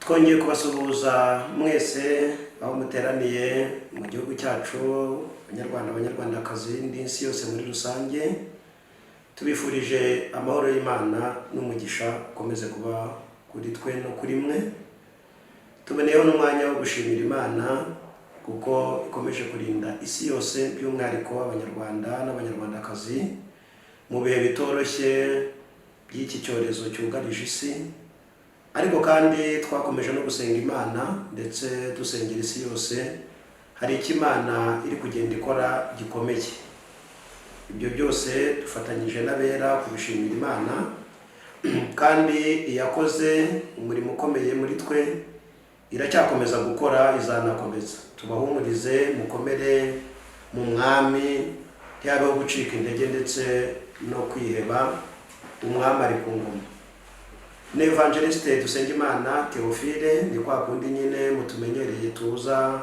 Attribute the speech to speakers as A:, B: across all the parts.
A: twongeye kubasuhuza mwese aho muteraniye mu gihugu cyacu, abanyarwandakazi n'isi yose muri rusange. Tubifurije amahoro y'Imana n'umugisha ukomeze kuba kuri twe no kuri mwe. Tuboneyeho n'umwanya wo gushimira Imana kuko ikomeje kurinda isi yose, by'umwihariko abanyarwanda n'abanyarwandakazi mu bihe bitoroshye by'iki cyorezo cyugarije isi. Ariko kandi twakomeje no gusenga Imana ndetse dusengera isi yose. Hari icyo Imana iri kugenda ikora gikomeye. Ibyo byose dufatanyije n'abera kubishimira Imana, kandi iyakoze umurimo ukomeye muri twe iracyakomeza gukora, izanakomeza. Tubahumurize, mukomere mu mwami, ntihabeho gucika intege ndetse no kwiheba. Umwami ari ku ngoma. Ni Evangeliste Dusengimana Theophile, ni kwa kundi nyine mutumenyereye tuza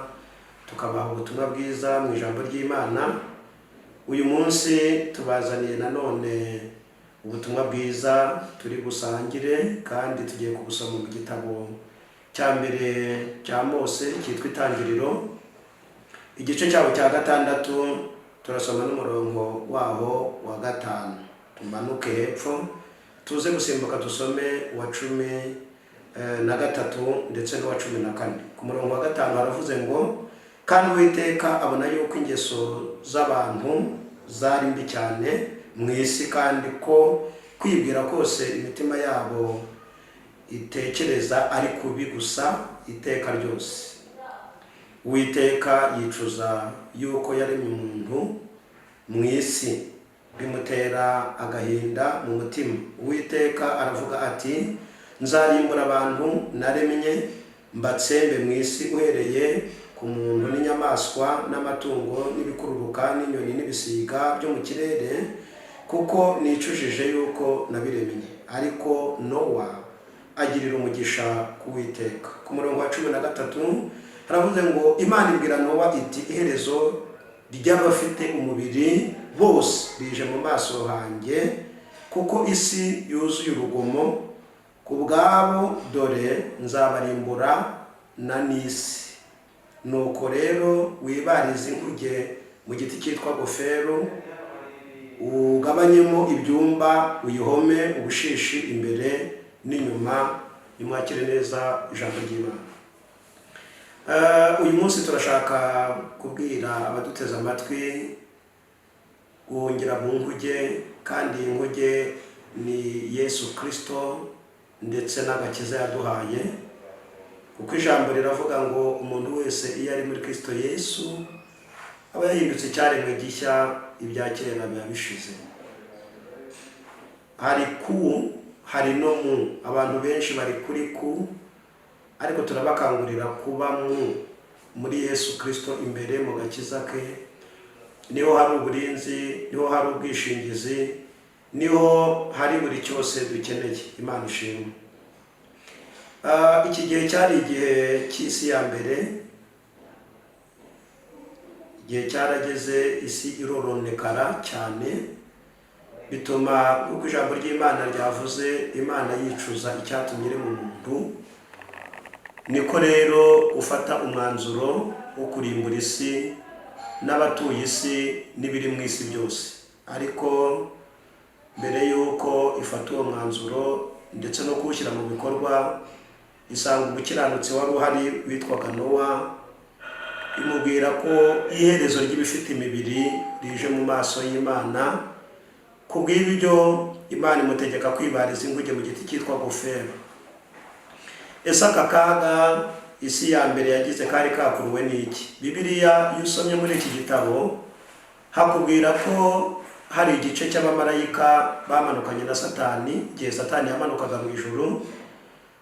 A: tukabaha ubutumwa bwiza mu ijambo ry'Imana. Uyu munsi tubazaniye nanone ubutumwa bwiza turi busangire, kandi tugiye kubusoma mu gitabo cya mbere cya Mose cyitwa Itangiriro, igice cyabo cya 6. Turasoma n'umurongo waho wa 5. Tumanuke hepfo tuze gusimbuka dusome wa 13 ndetse n'uwa 14. Ku murongo wa 5 haravuze ngo, kandi Uwiteka abona yuko ingeso z'abantu zari mbi cyane mu isi, kandi ko kwibwira kose imitima yabo itekereza ari kubi gusa iteka ryose. Uwiteka yicuza yuko yaremye umuntu mu isi, bimutera agahinda mu mutima. Uwiteka aravuga ati, nzarimbura abantu naremye mbatsembe mu isi, uhereye ku muntu n'inyamaswa n'amatungo n'ibikururuka n'inyoni n'ibisiga byo mu kirere, kuko nicujije yuko nabiremye. Ariko Nowa agirira umugisha ku Uwiteka. Ku murongo wa 13 haravuze ngo, Imana ibwira Nowa iti, iherezo ry'abafite umubiri bose rije mu maso hanjye, kuko isi yuzuye urugomo ku bwabo, dore nzabarimbura na n'isi. Nuko rero wibarize inkuge mu giti cyitwa gofero, ugabanyemo ibyumba, uyihome ubushishi imbere n'inyuma. Nimwakire neza ijambo ry'Imana. Uyu munsi turashaka kubwira abaduteze amatwi guhungira mu nkuge, kandi inkuge ni Yesu Kristo ndetse n'agakiza yaduhaye, kuko ijambo riravuga ngo umuntu wese iyo ari muri Kristo Yesu aba yahindutse icyaremwe gishya, ibya kera biba bishize. Hari ku, hari no mu. Abantu benshi bari kuri ku, ariko turabakangurira kuba muri Yesu Kristo imbere mu gakiza ke. Niho hari uburinzi, niho hari ubwishingizi, niho hari buri cyose dukeneye. Imana ishimwe. Iki gihe cyari igihe cy'isi ya mbere. Igihe cyarageze isi iroronekara cyane, bituma uko ijambo ry'Imana ryavuze, Imana yicuza icyatumye irema umuntu. Niko rero ufata umwanzuro wo kurimbura isi n'abatuye isi n'ibiri mu isi byose. Ariko mbere yuko ifata uwo mwanzuro ndetse no kuwushyira mu bikorwa, isanga umukiranutsi wari uhari witwaga Nowa, imubwira ko iherezo ry'ibifite imibiri rije mu maso y'Imana. Kubw'ibyo Imana imutegeka kwibariza inkuge mu giti cyitwa gofero. Ese aka kaga isi ya mbere yagize kari kakuruwe n'iki? Bibiliya iyo usomye muri iki gitabo hakubwira ko hari igice cy'abamarayika bamanukanye na Satani, igihe Satani yamanukaga mu ijuru.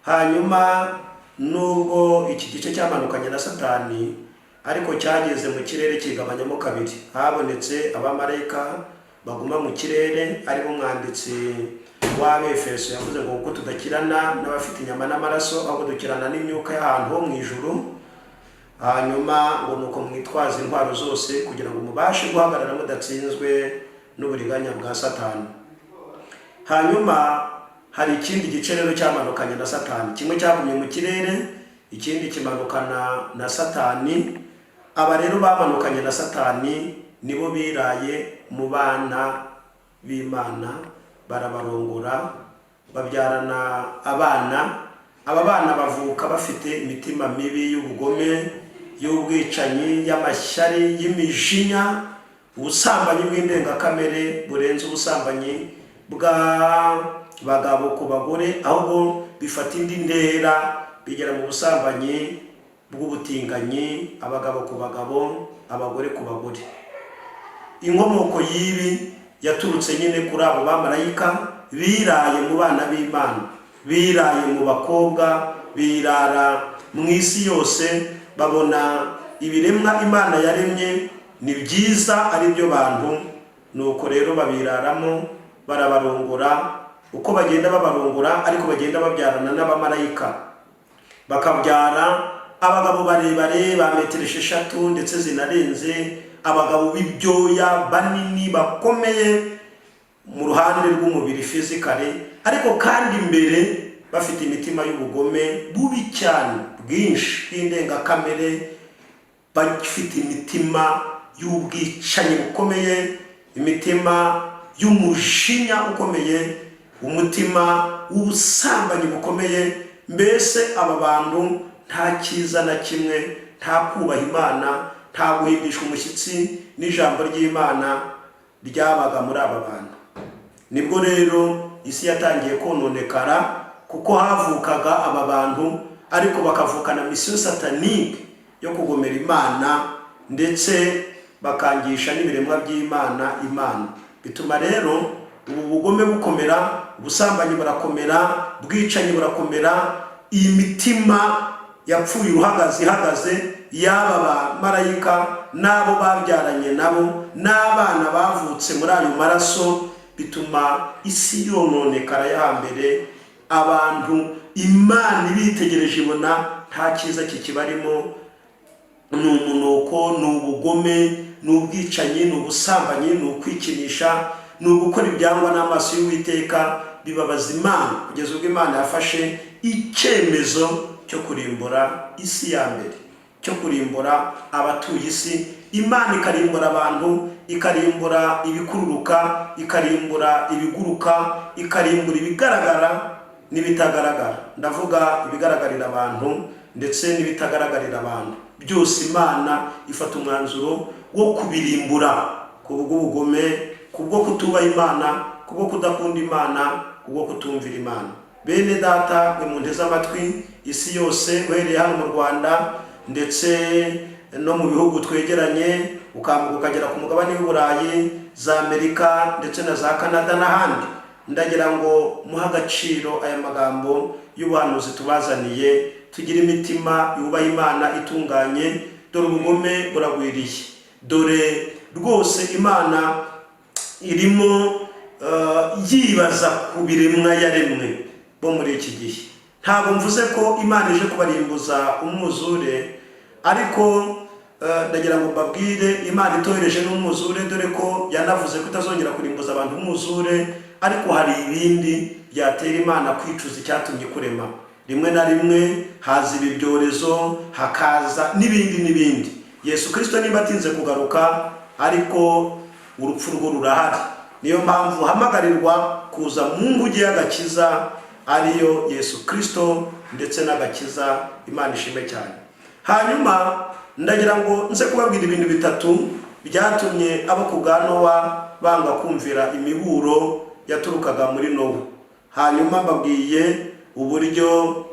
A: Hanyuma nubwo iki gice cyamanukanye na Satani, ariko cyageze mu kirere kigabanyamo kabiri. Habonetse abamarayika baguma mu kirere, ari bo umwanditsi w'Abefeso yavuze ngo kuko tudakirana n'abafite inyama n'amaraso, ahubwo dukirana n'imyuka y'ahantu ho mu ijuru. Hanyuma ngo nuko mwitwaza intwaro zose kugira ngo mubashe guhagarara mudatsinzwe n'uburiganya bwa Satani. Hanyuma hari ikindi gice rero cyamanukanye na Satani. Kimwe cyagumye mu kirere, ikindi kimanukana na Satani. Aba rero bamanukanye na Satani nibo biraye mu bana b'Imana, barabarongora, babyarana abana. Aba bana bavuka bafite imitima mibi y'ubugome, y'ubwicanyi, y'amashyari, y'imijinya, ubusambanyi bw'indengakamere burenze ubusambanyi bw'abagabo ku bagore, ahubwo bifata indi ntera bigera mu busambanyi bw'ubutinganyi, abagabo ku bagabo, abagore ku bagore. Inkomoko y'ibi yaturutse nyine kuri abo bamarayika biraye mu bana b'Imana, biraye mu bakobwa, birara mu isi yose, babona ibiremwa Imana yaremye ni byiza ari byo bantu, nuko rero babiraramo, barabarongora. Uko bagenda babarongora ariko bagenda babyarana n'abamarayika, bakabyara abagabo barebare ba metero 3 ndetse zinarenze, abagabo b'ibyoya banini bakomeye mu ruhande rw'umubiri physically, ariko kandi imbere bafite imitima y'ubugome bubi cyane bwinshi bw'indengakamere, bafite imitima y'ubwicanyi bukomeye, imitima y'umujinya ukomeye, umutima w'ubusambanyi bukomeye. Mbese aba bantu nta cyiza na kimwe, nta kubaha Imana, nta guhindishwa umushyitsi n'ijambo ry'Imana ryabaga muri aba bantu. Nibwo rero isi yatangiye kononekara, kuko havukaga aba bantu ariko bakavukana misiyo satanike yo kugomera Imana ndetse bakangisha n'ibiremwa by'Imana Imana. Bituma rero ubu bugome bukomera, ubusambanyi burakomera, bwicanyi burakomera. Iyi mitima yapfuye ihagaze y'aba bamarayika n'abo babyaranye nabo n'abana bavutse muri ayo maraso, bituma isi yononekara y'ahambere. Abantu Imana ibitegereje ibona nta cyiza kikibarimo, ni umunuko, ni ubugome, ni ubwicanyi, ni ubusambanyi, ni ukwikinisha, ni ugukora ibyangwa n'amaso y'Uwiteka. Bibabaza Imana kugeza ubwo Imana yafashe icyemezo cyo kurimbura isi ya mbere, cyo kurimbura abatuye isi. Imana ikarimbura abantu, ikarimbura ibikururuka, ikarimbura ibiguruka, ikarimbura ibigaragara n'ibitagaragara. Ndavuga ibigaragarira abantu ndetse n'ibitagaragarira abantu. Byose Imana ifata umwanzuro wo kubirimbura, kubw'ubugome, kubwo kutubaha Imana, kubwo kudakunda Imana, kubwo kutumvira Imana. Bene data, mwe munteze amatwi, isi yose uhereye hano mu Rwanda ndetse no mu bihugu twegeranye, ukambuka ukagera ku mugabane w'Uburayi, za Amerika ndetse na za Canada n'ahandi, ndagira ngo muhe agaciro aya magambo y'ubuhanuzi tubazaniye. Tugira imitima yubaha Imana itunganye. Dore ubugome buragwiriye, dore rwose Imana irimo yibaza ku biremwa yaremwe bo muri iki gihe. Ntabwo mvuze ko Imana ije kubarimbuza umwuzure, ariko ndagira ngo mbabwire Imana itohereje n'umwuzure, dore ko yanavuze ko itazongera kurimbuza abantu umwuzure, ariko hari ibindi byatera Imana kwicuza icyatumye kurema. Rimwe na rimwe haza ibi byorezo, hakaza n'ibindi. Yesu Kristo niba atinze kugaruka, ariko urupfu rwo rurahari. Niyo mpamvu hamagarirwa kuza mu nguge y'agakiza, ariyo Yesu Kristo ndetse n'agakiza. Imana ishime cyane. Hanyuma ndagira ngo nze kubabwira ibintu bitatu byatumye abo ku bwa Nowa banga kumvira imiburo yaturukaga muri Nowa. Hanyuma mbabwiye uburyo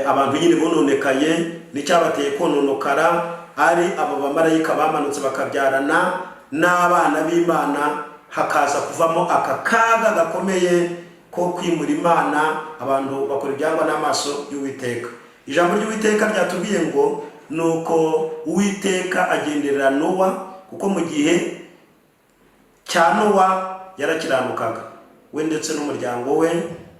A: abantu nyine bononekaye, n'icyabateye kononokara ari abo bamarayika bamanutse bakabyarana n'abana b'Imana, hakaza kuvamo aka kaga gakomeye ko kwimura Imana. Abantu bakora ibyangwa n'amaso y'Uwiteka. Ijambo ry'Uwiteka ryatubwiye ngo nuko Uwiteka agenderera Nowa, kuko mu gihe cya Nowa yarakiranukaga we ndetse n'umuryango we.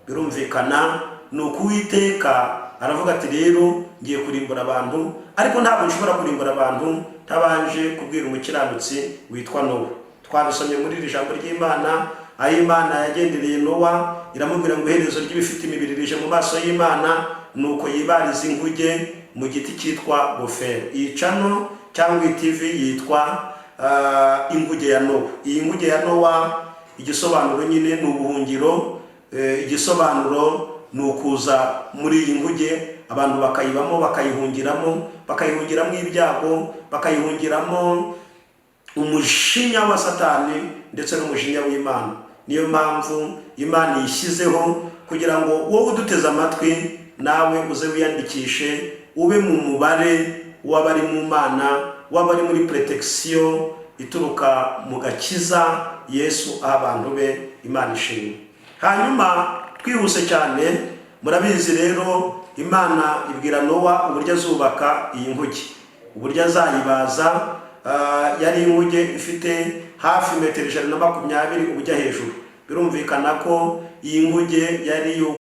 A: Birumvikana, nuko Uwiteka aravuga ati rero ngiye kurimbura abantu, ariko ntabwo nshobora kurimbura abantu ntabanje kubwira umukiranutsi witwa Nowa. Twabisomye muri iri jambo ry'Imana, aho Imana yagendereye Nowa iramubwira ngo iherezo ry'ibifite imibiri rije mu maso y'Imana, nuko yibariza inguge mu giti cyitwa gofero. Iyi cano cyangwa iyi TV yitwa inguge ya Nowa. Iyi nguge ya Nowa igisobanuro nyine ni ubuhungiro, igisobanuro ni ukuza muri iyi nguge abantu bakayibamo, bakayihungiramo ibyago, bakayihungiramo umujinya wa Satani ndetse n'umujinya w'Imana. Niyo mpamvu Imana yishyizeho kugira ngo wowe uduteze amatwi nawe uze wiyandikishe, ube mu mubare w'abari mu Mana, w'abari muri protection ituruka mu gakiza Yesu abantu be. Imana ishimwe. Hanyuma twihuse cyane, murabizi rero Imana ibwira Nowa uburyo azubaka iyi nguge, uburyo azayibaza. Yari inguge ifite hafi metero 120 ubujya hejuru. Birumvikana ko iyi nguge yari yo